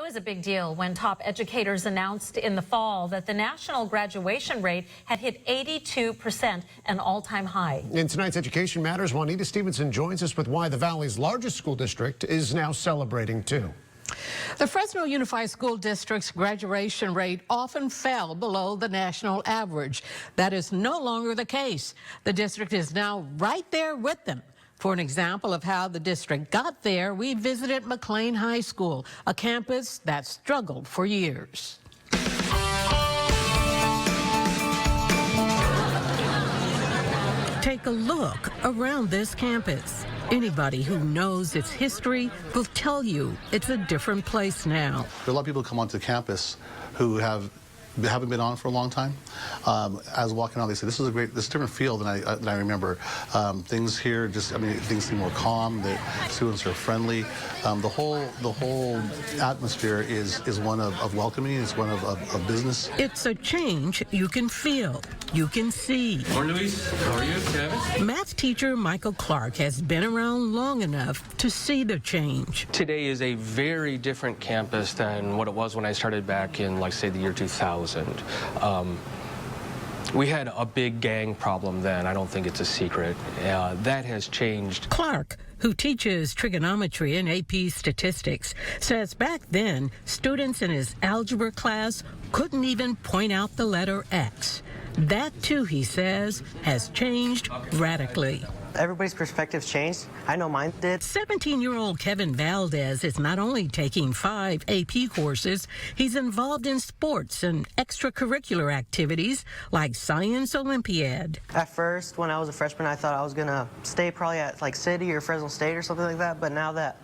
was a big deal when top educators announced in the fall that the national graduation rate had hit 82%, an all-time high. In tonight's Education Matters, Juanita Stevenson joins us with why the Valley's largest school district is now celebrating too. The Fresno Unified School District's graduation rate often fell below the national average. That is no longer the case. The district is now right there with them. For an example of how the district got there, we visited McLane High School, a campus that struggled for years. Take a look around this campus. Anybody who knows its history will tell you it's a different place now. There are a lot of people who come onto campus who haven't been on for a long time. As walking on, they say, this is a different feel than I remember. Things here things seem more calm. The students are friendly. The whole atmosphere is one of welcoming. It's one of business. It's a change you can feel, you can see. Morning, Luis. How are you, Kevin? Math teacher Michael Clark has been around long enough to see the change. Today is a very different campus than what it was when I started back in, like, say, the year 2000. We had a big gang problem then. I don't think it's a secret. That has changed. Clark, who teaches trigonometry and AP statistics, says back then students in his algebra class couldn't even point out the letter X. That too, he says, has changed radically. Everybody's perspectives changed. I know mine did. 17-year-old Kevin Valdez is not only taking 5 AP courses, he's involved in sports and extracurricular activities like Science Olympiad. At first, when I was a freshman, I thought I was going to stay probably at like City or Fresno State or something like that. But now that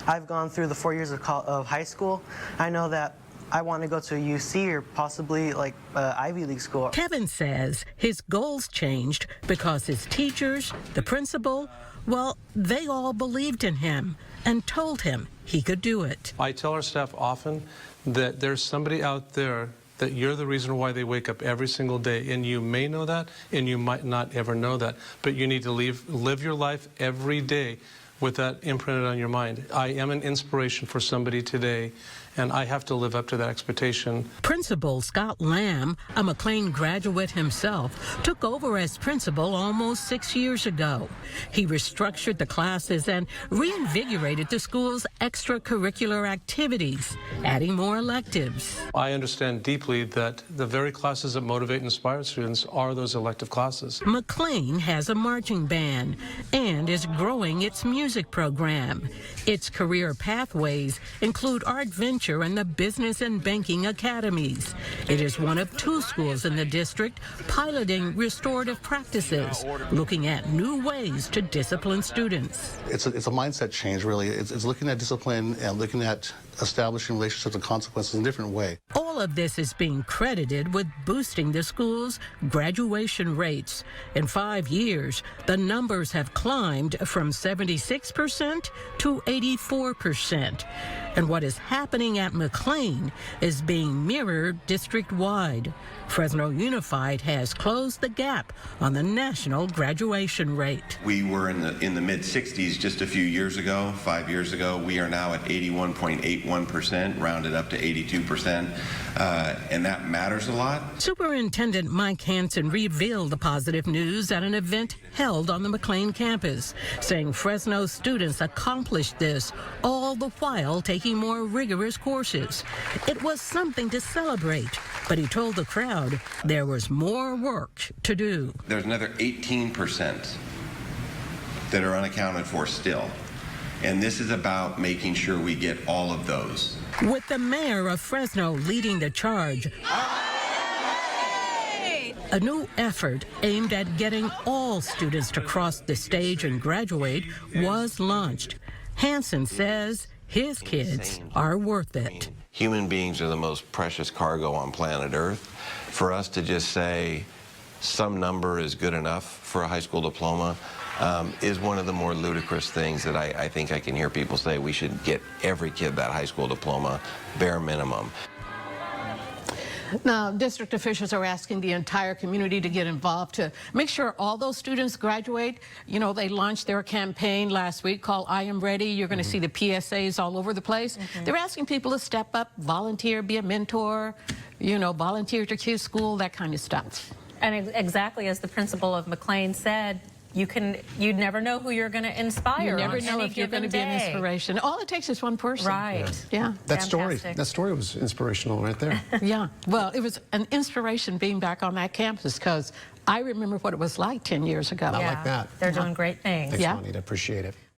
I've gone through the 4 years of high school, I know that I want to go to a UC or possibly like Ivy League school. Kevin says his goals changed because his teachers, the principal, well, they all believed in him and told him he could do it. I tell our staff often that there's somebody out there that you're the reason why they wake up every single day, and you may know that and you might not ever know that, but you need to live your life every day with that imprinted on your mind. I am an inspiration for somebody today, and I have to live up to that expectation. Principal Scott Lamb, a McLane graduate himself, took over as principal almost 6 years ago. He restructured the classes and reinvigorated the school's extracurricular activities, adding more electives. I understand deeply that the very classes that motivate and inspire students are those elective classes. McLane has a marching band and is growing its music program. Its career pathways include art venture and the business and banking academies. It is one of 2 schools in the district piloting restorative practices, looking at new ways to discipline students. It's a mindset change, really. It's looking at discipline and looking at establishing relationships and consequences in a different way. All of this is being credited with boosting the school's graduation rates. In 5 years, the numbers have climbed from 76% to 84%. And what is happening at McLane is being mirrored district-wide. Fresno Unified has closed the gap on the national graduation rate. We were in the mid-60s just a few years ago, 5 years ago. We are now at 81.81%, rounded up to 82%, and that matters a lot. Superintendent Mike Hansen revealed the positive news at an event held on the McLane campus, saying Fresno students accomplished this, all the while taking more rigorous courses. It was something to celebrate, but he told the crowd there was more work to do. There's another 18% that are unaccounted for still. And this is about making sure we get all of those. With the mayor of Fresno leading the charge, a new effort aimed at getting all students to cross the stage and graduate was launched. Hansen says his kids are worth it. Human beings are the most precious cargo on planet Earth. For us to just say some number is good enough for a high school diploma is one of the more ludicrous things that I think I can hear people say. We should get every kid that high school diploma, bare minimum. Now, district officials are asking the entire community to get involved to make sure all those students graduate. You know, they launched their campaign last week called I Am Ready. You're going to see the PSAs all over the place. They're asking people to step up, volunteer, be a mentor, you know, volunteer at your kid's school, that kind of stuff. And exactly as the principal of McLane said, you never know who you're going to inspire. You never on know any if you're going to given be an day. inspiration. All it takes is one person. Right. Yeah. That Fantastic. story was inspirational right there. Yeah. Well, it was an inspiration being back on that campus because I remember what it was like 10 years ago. Not like that. They're doing great things. Thanks, Yeah. Juanita. Appreciate it.